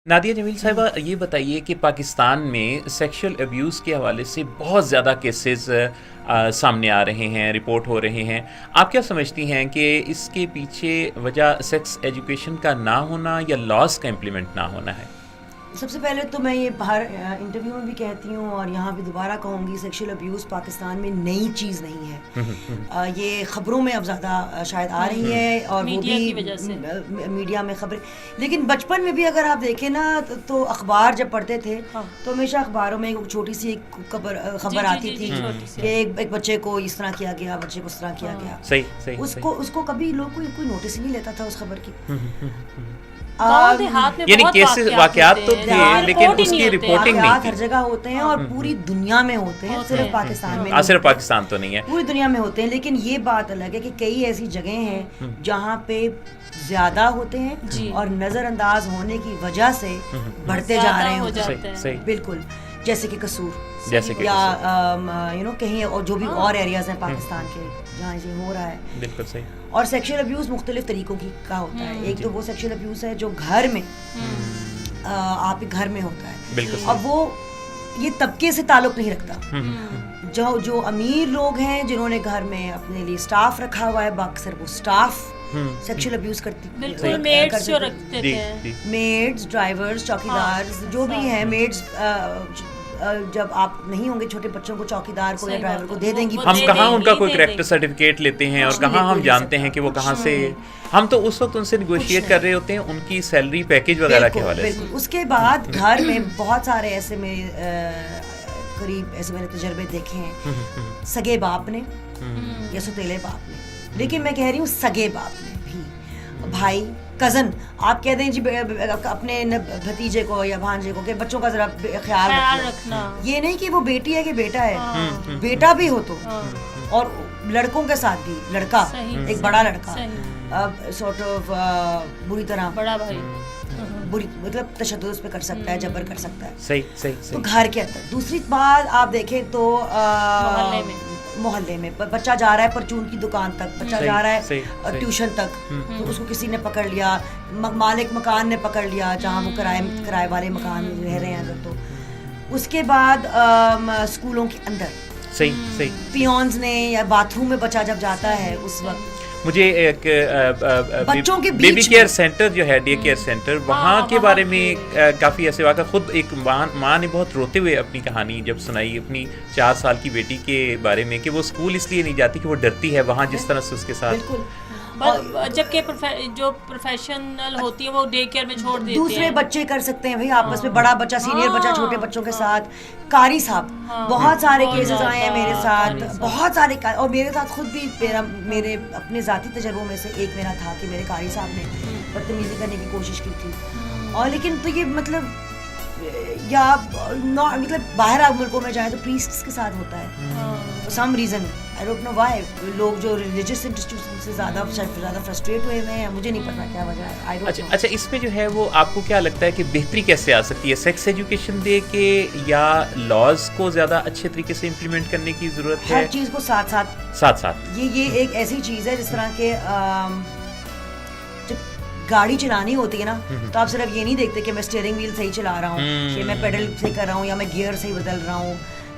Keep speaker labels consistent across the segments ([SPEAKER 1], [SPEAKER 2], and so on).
[SPEAKER 1] Nadia جمیل صاحبہ، یہ بتائیے کہ پاکستان میں سیکشل ابیوز کے حوالے سے بہت زیادہ کیسز سامنے آ رہے ہیں، رپورٹ ہو رہے ہیں. آپ کیا سمجھتی ہیں کہ اس کے پیچھے وجہ سیکس ایجوکیشن کا نہ ہونا یا لاز کا امپلیمنٹ نہ ہونا ہے؟
[SPEAKER 2] سب سے پہلے تو میں یہ باہر انٹرویو میں بھی کہتی ہوں اور یہاں بھی دوبارہ کہوں گی، سیکشل ابیوز پاکستان میں نئی چیز نہیں ہے. یہ خبروں میں اب زیادہ شاید آ رہی ہے اور وہ بھی میڈیا میں خبریں، لیکن بچپن میں بھی اگر آپ دیکھیں نا تو اخبار جب پڑھتے تھے تو ہمیشہ اخباروں میں ایک چھوٹی سی ایک خبر آتی تھی کہ ایک بچے کو اس طرح کیا گیا، بچے کو اس طرح کیا گیا. اس کو کبھی لوگ کوئی نوٹس ہی نہیں لیتا تھا اس خبر کی.
[SPEAKER 1] یعنی کیسز واقعات تو تھے لیکن اس کی رپورٹنگ نہیں تھی.
[SPEAKER 2] ہر جگہ ہوتے ہیں اور پوری دنیا میں ہوتے ہیں، صرف پاکستان میں،
[SPEAKER 1] صرف پاکستان تو نہیں ہے،
[SPEAKER 2] پوری دنیا میں ہوتے ہیں. لیکن یہ بات الگ ہے کہ کئی ایسی جگہیں ہیں جہاں پہ زیادہ ہوتے ہیں اور نظر انداز ہونے کی وجہ سے بڑھتے جا رہے ہوتے ہیں. بالکل، جیسے کہ قصور یا کہیں اور جو بھی اور ایریاز ہیں پاکستان کے جہاں یہ ہو رہا ہے.
[SPEAKER 1] بالکل صحیح.
[SPEAKER 2] اور سیکشل ابیوز مختلف طریقوں کا ہوتا ہے. ایک تو وہ سیکشل ابیوز ہے جو گھر میں آپ کے گھر میں ہوتا ہے، اور وہ یہ طبقے سے تعلق نہیں رکھتا. جو امیر لوگ ہیں جنہوں نے گھر میں اپنے لیے سٹاف رکھا ہوا ہے، باکثر وہ سٹاف سیکشل ابیوز کرتی، میڈز، ڈرائیورز، چوکیدار جو بھی ہیں. میڈز جب آپ نہیں ہوں گے چھوٹے بچوں کو چوکیدار کو یا ڈرائیور کو دے دیں گی.
[SPEAKER 1] ہم کہاں ان کا کوئی کریکٹر سرٹیفکیٹ لیتے ہیں اور کہاں ہم جانتے ہیں کہ وہ کہاں سے. ہم تو اس وقت ان سے نیگوشیٹ کر رہے ہوتے ہیں ان کی سیلری پیکیج وغیرہ کے حوالے سے.
[SPEAKER 2] اس کے بعد گھر میں بہت سارے ایسے قریب ایسے میں نے تجربے دیکھے ہیں، سگے باپ نے یا ستیلے باپ نے، لیکن میں کہہ رہی ہوں سگے باپ نے بھی، بھائی، کزن، آپ کہہ دیں جی اپنے بھتیجے کو یا بھانجے کو کہ بچوں کا ذرا خیال رکھنا. یہ نہیں کہ وہ بیٹی ہے کہ بیٹا ہے، بیٹا بھی ہو تو، اور لڑکوں کے ساتھ بھی لڑکا، ایک بڑا لڑکا سورٹ آف بری طرح بڑا بھائی بری مطلب تشدد اس پہ کر سکتا ہے، جبر کر سکتا ہے. صحیح. تو گھر کے اندر. دوسری بات آپ دیکھیں تو محلے میں بچہ جا رہا ہے پرچون کی دکان تک، بچہ جا رہا ہے ٹیوشن تک، تو اس کو کسی نے پکڑ لیا، مالک مکان نے پکڑ لیا جہاں وہ کرائے والے مکان میں رہ رہے ہیں اگر، تو اس کے بعد اسکولوں کے اندر پیونز نے یا باتھ روم میں بچہ جب جاتا ہے اس وقت
[SPEAKER 1] مجھے ایک بیبی کیئر سینٹر جو ہے، ڈے کیئر سینٹر، وہاں کے بارے میں کافی ایسے واقع. خود ایک ماں نے بہت روتے ہوئے اپنی کہانی جب سنائی اپنی 4 سال کی بیٹی کے بارے میں کہ وہ اسکول اس لیے نہیں جاتی کہ وہ ڈرتی ہے وہاں جس طرح سے اس کے ساتھ،
[SPEAKER 3] جبکہ جو پروفیشنل ہوتی ہے وہ ڈے کیئر میں چھوڑ دیتے ہیں.
[SPEAKER 2] دوسرے بچے کر سکتے ہیں بھائی آپس میں، بڑا بچہ سینئر بچہ چھوٹے بچوں کے ساتھ. قاری صاحب، بہت سارے کیسز آئے ہیں میرے ساتھ، بہت سارے، اور میرے ساتھ خود بھی میرے اپنے ذاتی تجربوں میں سے ایک میرا تھا کہ میرے قاری صاحب نے بدتمیزی کرنے کی کوشش کی تھی. اور لیکن تو یہ مطلب یا مطلب باہر ملکوں میں جائیں تو پریسٹس کے ساتھ ہوتا ہے some reason, I don't know why. لوگ جو ریلیجیس انسٹیٹیوشن سے زیادہ فرسٹریٹ ہوئے ہوئے ہیں، مجھے نہیں پتا کیا وجہ ہے. I don't know.
[SPEAKER 1] اچھا، اس میں جو ہے وہ آپ کو کیا لگتا ہے کہ بہتری کیسے آ سکتی ہے؟ سیکس ایجوکیشن دے کے یا لاز کو زیادہ اچھے طریقے سے امپلیمنٹ کرنے کی ضرورت ہے؟
[SPEAKER 2] ہر چیز کو ساتھ ساتھ. یہ ایک ایسی چیز ہے جس طرح کہ گاڑی چلانی ہوتی ہے نا تو آپ صرف یہ نہیں دیکھتے کہ میں اسٹیئرنگ ویل صحیح چلا رہا ہوں، کہ میں پیڈل صحیح کر رہا ہوں، یا میں گیئر صحیح بدل رہا ہوں،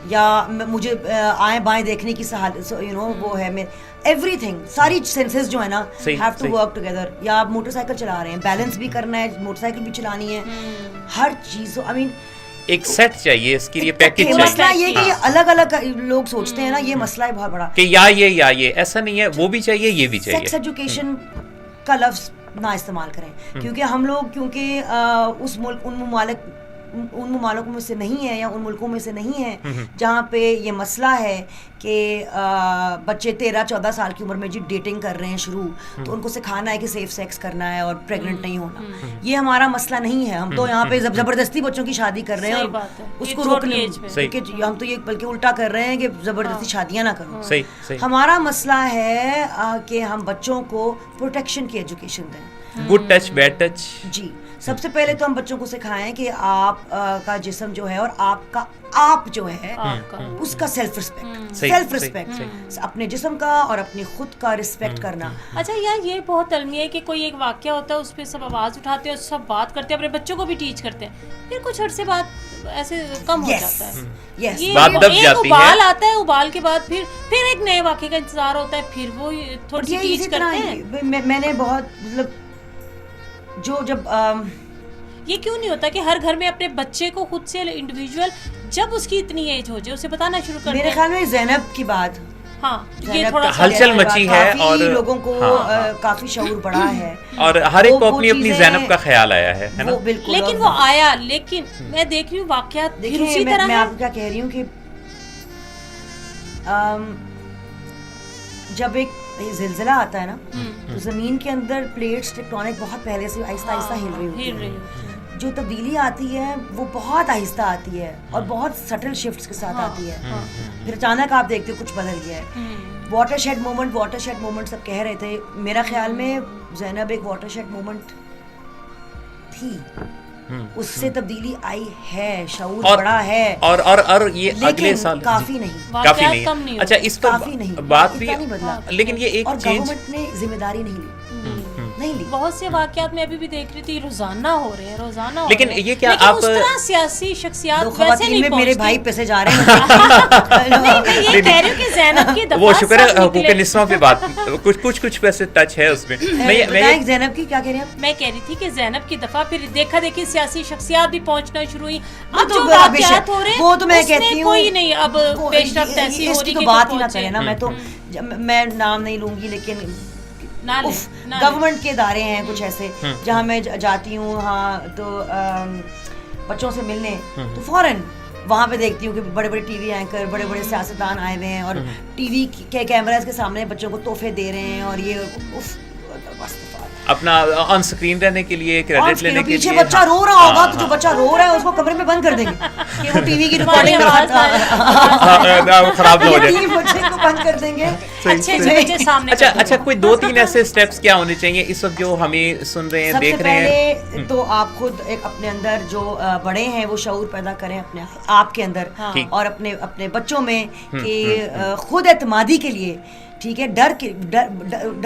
[SPEAKER 2] یا مجھے آئیں بائیں دیکھنے کی وہ ہے. میں ایوری تھنگ، ساری سینسز جو ہے نا ہیو ٹو ورک ٹوگیدر. یا آپ موٹر سائیکل چلا رہے ہیں، بیلنس بھی کرنا ہے، موٹر سائیکل بھی چلانی ہے، ہر چیز. آئی مین
[SPEAKER 1] ایک سیٹ چاہیے اس کے لیے، پیکیج چاہیے.
[SPEAKER 2] مسئلہ یہ کہ الگ الگ لوگ سوچتے ہیں نا، یہ مسئلہ ہے بہت بڑا
[SPEAKER 1] کہ یا یہ ایسا نہیں ہے، وہ بھی چاہیے یہ بھی چاہیے.
[SPEAKER 2] سیکس ایجوکیشن کا لفظ نہ استعمال کریں، کیونکہ ہم لوگ اس ملک ان ممالکوں میں سے نہیں ہیں یا ان ملکوں میں سے نہیں ہیں جہاں پہ یہ مسئلہ ہے کہ بچے 13-14 سال کی عمر میں جی ڈیٹنگ کر رہے ہیں شروع، تو ان کو سکھانا ہے کہ سیف سیکس کرنا ہے اور پریگننٹ نہیں ہونا. یہ ہمارا مسئلہ نہیں ہے. ہم تو یہاں پہ زبردستی بچوں کی شادی کر رہے ہیں اور اس کو روکنے، ہم تو یہ بلکہ الٹا کر رہے ہیں کہ زبردستی شادیاں نہ کرو. ہمارا مسئلہ ہے کہ ہم بچوں کو پروٹیکشن کی ایجوکیشن دیں.
[SPEAKER 1] Good touch, bad touch.
[SPEAKER 2] جی، سب سے پہلے تو ہم بچوں کو سکھائیں کہ آپ آپ کا جسم جو ہے اور آپ کا آپ جو ہے اس کا سیلف رسپیکٹ اپنے جسم کا اور اپنی خود کا رسپیکٹ کرنا.
[SPEAKER 3] اچھا یار یہ بہت المیہ ہے کہ کوئی ایک واقعہ ہوتا ہے اس پہ سب آواز اٹھاتے ہیں سب بات کرتے ہیں اپنے بچوں کو بھی ٹیچ کرتے ہیں پھر کچھ عرصے بعد ایسے کم ہو جاتا ہے یہ ایک ابال آتا ہے ابال کے بعد پھر ایک نئے واقعے کا انتظار ہوتا ہے پھر وہ تھوڑی سی ٹیچ کرتے ہیں.
[SPEAKER 2] میں نے بہت مطلب جب
[SPEAKER 3] یہ کیوں نہیں ہوتا کہ ہر گھر میں اپنے بچے کو خود سے انڈیویجول جب اس کی اتنی ایج ہو جائے اسے بتانا شروع کر دیں.
[SPEAKER 2] میرے خیال میں زینب کی بات
[SPEAKER 3] ہاں یہ تھوڑا
[SPEAKER 1] ہلچل مچی ہے اور
[SPEAKER 2] لوگوں کو کافی شعور بڑھا ہے
[SPEAKER 1] اور ہر ایک کو اپنی اپنی زینب کا خیال آیا ہے نا.
[SPEAKER 3] لیکن وہ آیا لیکن میں دیکھ رہی ہوں واقعات اسی طرح
[SPEAKER 2] میں آپ کو کیا کہہ رہی ہوں کہ جب ایک زلزلہ آتا ہے نا تو زمین کے اندر پلیٹس ٹیکٹونک بہت پہلے سے آہستہ آہستہ ہل رہی ہوتی ہیں. جو تبدیلی آتی ہے وہ بہت آہستہ آتی ہے اور بہت سٹل شفٹس کے ساتھ آتی ہے. پھر اچانک آپ دیکھتے ہو کچھ بدل گیا ہے. واٹر شیڈ مومنٹ سب کہہ رہے تھے. میرا خیال میں زینب ایک واٹر شیڈ مومنٹ تھی. اس سے تبدیلی آئی ہے شعور بڑا ہے
[SPEAKER 1] اور یہ اگلے سال
[SPEAKER 2] کافی نہیں.
[SPEAKER 1] اچھا اس پر بات بھی لیکن یہ ایک چینج
[SPEAKER 2] گورنمنٹ نے ذمہ داری نہیں لی.
[SPEAKER 3] بہت سے واقعات میں ابھی بھی دیکھ رہی تھی روزانہ ہو رہے ہیں
[SPEAKER 1] لیکن یہ کیا آپ
[SPEAKER 3] اس طرح سیاسی شخصیات ویسے نہیں پہنچتی.
[SPEAKER 2] میرے بھائی پیسے جا رہے ہیں.
[SPEAKER 3] نہیں میں یہ کہہ رہی ہوں کہ زینب کی
[SPEAKER 1] وہ شکر ہے حقوق نسواں پہ بات کچھ پیسے ٹچ ہے اس میں.
[SPEAKER 2] زینب کی کیا کہہ رہے ہیں
[SPEAKER 3] میں کہہ رہی تھی کہ زینب کی دفعہ پھر دیکھا دیکھی سیاسی شخصیات بھی پہنچنا شروع ہوئی. اب جو واقعات ہو رہے ہیں
[SPEAKER 2] وہ تو میں کہتی ہوں
[SPEAKER 3] کوئی نہیں اب پیش رفت ایسی ہو رہی
[SPEAKER 2] کہ بات ہی نہ کرے نا. میں نام نہیں لوں گی لیکن گورنمنٹ کے ادارے ہیں کچھ ایسے جہاں میں جاتی ہوں وہاں تو بچوں سے ملنے تو فوراً وہاں پہ دیکھتی ہوں کہ بڑے بڑے ٹی وی اینکر بڑے بڑے سیاستدان آئے ہوئے ہیں اور ٹی وی کے کیمراز کے سامنے بچوں کو تحفے دے رہے ہیں اور یہ
[SPEAKER 1] اپنا آن سکرین رہنے کے لیے کریڈٹ لینے کے لیے.
[SPEAKER 2] پیچھے بچہ رو رہا ہوگا تو جو بچہ رو رہا ہے اس کو کمرے میں بند کر دیں گے کہ وہ ٹی وی کی ریکارڈنگ
[SPEAKER 1] خراب نہ ہو جائے.
[SPEAKER 2] بچے کو بند کر دیں گے.
[SPEAKER 1] اچھا کوئی 2-3 ایسے سٹیپس کیا ہونے چاہیے اس وقت جو ہمیں سن رہے ہیں دیکھ رہے ہیں؟
[SPEAKER 2] سب سے پہلے تو آپ خود ایک اپنے اندر جو بڑے ہیں وہ شعور پیدا کریں اپنے آپ کے اندر اور اپنے بچوں میں کہ خود اعتمادی کے لیے ٹھیک ہے ڈر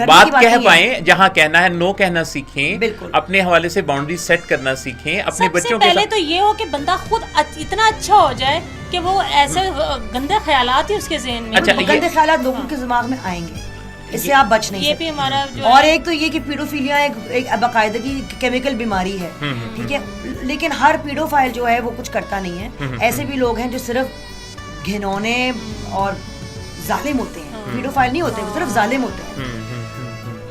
[SPEAKER 1] بات کہہ پائیں جہاں کہنا ہے نو کہنا سیکھیں. اپنے حوالے سے باؤنڈری سیٹ کرنا سیکھیں اپنے بچوں کے.
[SPEAKER 3] پہلے تو یہ ہو کہ بندہ خود اتنا اچھا ہو جائے کہ وہ ایسے گندے خیالات ہی اس کے ذہن میں
[SPEAKER 2] گندے خیالات لوگوں کے دماغ میں آئیں گے اس سے آپ بچ نہیں
[SPEAKER 3] سکتے. یہ بھی ہمارا
[SPEAKER 2] اور ایک تو یہ کہ پیڈوفیلیا ایک باقاعدگی کیمیکل بیماری ہے ٹھیک ہے. لیکن ہر پیڈوفائل جو ہے وہ کچھ کرتا نہیں ہے. ایسے بھی لوگ ہیں جو صرف گھنونے اور ظالم ہوتے ہیں. پیڈوفائل نہیں ہوتے وہ صرف ظالم ہوتے ہیں.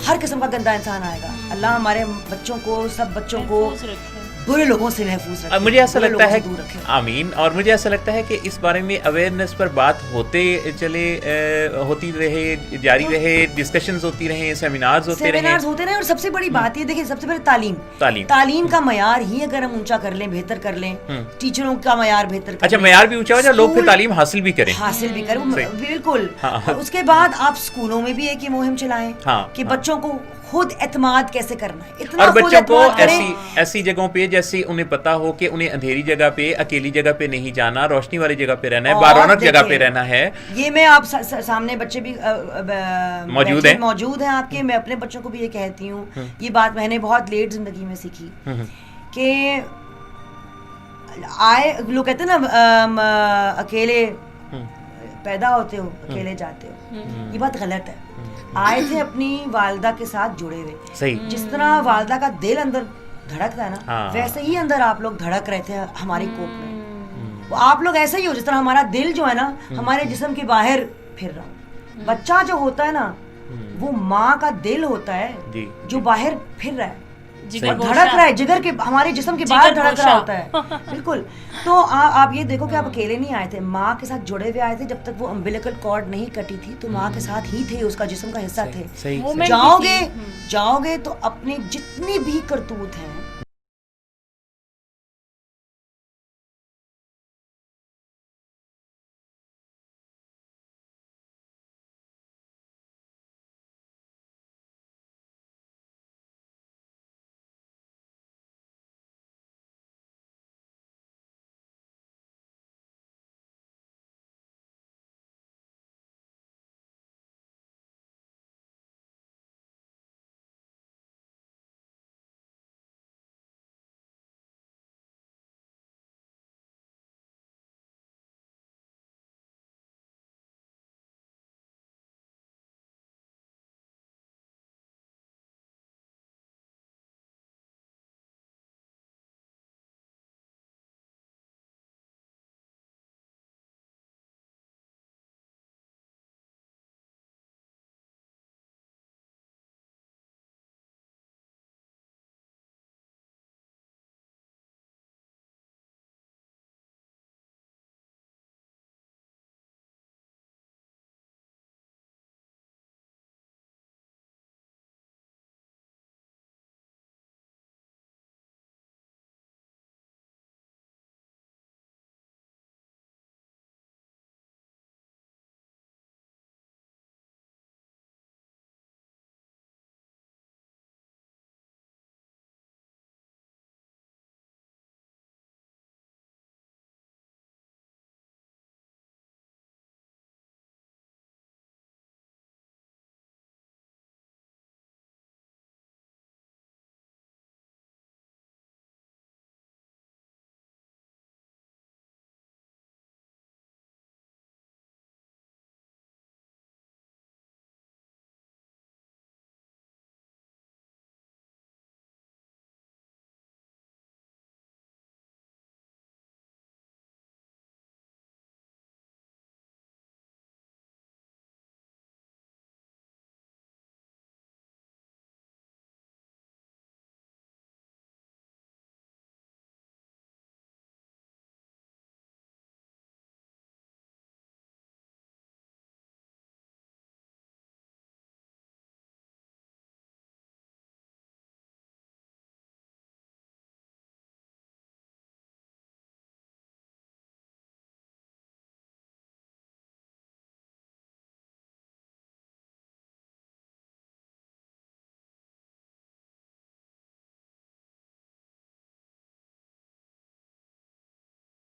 [SPEAKER 2] ہر قسم کا گندا انسان آئے گا. اللہ ہمارے بچوں کو سب بچوں کو برے لوگوں سے محفوظ رکھے.
[SPEAKER 1] مجھے ایسا لگتا ہے آمین. اور مجھے ایسا لگتا ہے کہ اس بارے میں اویئرنیس پر بات ہوتے چلے ہوتی رہے جاری رہے ڈسکشنز ہوتی رہیں سیمینارز ہوتے رہیں.
[SPEAKER 2] اور سب سے بڑی بات یہ دیکھیں سب سے پہلے تعلیم کا معیار ہی اگر ہم اونچا کر لیں بہتر کر لیں ٹیچروں کا معیار بہتر کر لیں.
[SPEAKER 1] اچھا معیار بھی اونچا ہو جائے لوگ پھر تعلیم حاصل بھی کریں
[SPEAKER 2] بالکل. اس کے بعد آپ اسکولوں میں بھی ایک یہ مہم چلائیں کہ بچوں کو خود اعتماد کیسے کرنا ہے.
[SPEAKER 1] اور بچوں کو ایسی جگہوں پہ جیسے انہیں پتا ہو کہ انہیں اندھیری جگہ پہ اکیلی جگہ پہ نہیں جانا روشنی والی جگہ پہ رہنا ہے بارونق جگہ پہ رہنا ہے.
[SPEAKER 2] یہ میں آپ سامنے بچے بھی موجود ہیں آپ کے. میں اپنے بچوں کو بھی یہ کہتی ہوں یہ بات میں نے بہت لیٹ زندگی میں سیکھی کہ لوگ کہتے ہیں نا اکیلے پیدا ہوتے ہو اکیلے جاتے ہو. یہ بات غلط ہے. آئے تھے اپنی والدہ کے ساتھ جڑے ہوئے. جس طرح والدہ کا دل اندر دھڑکتا ہے نا ویسے ہی اندر آپ لوگ دھڑک رہے تھے ہماری کوپ میں. آپ لوگ ایسے ہی ہو جس طرح ہمارا دل جو ہے نا ہمارے جسم کے باہر پھر رہا. بچہ جو ہوتا ہے نا وہ ماں کا دل ہوتا ہے جو باہر پھر رہا ہے دھڑک رہا ہے جگر کے ہمارے جسم کے باہر دھڑک رہا ہوتا ہے. بالکل. تو آپ یہ دیکھو کہ آپ اکیلے نہیں آئے تھے ماں کے ساتھ جڑے ہوئے آئے تھے. جب تک وہ امبلیکل کارڈ نہیں کٹی تھی تو ماں کے ساتھ ہی تھے اس کا جسم کا حصہ تھے. جاؤ گے تو اپنے جتنی بھی کرتوت ہیں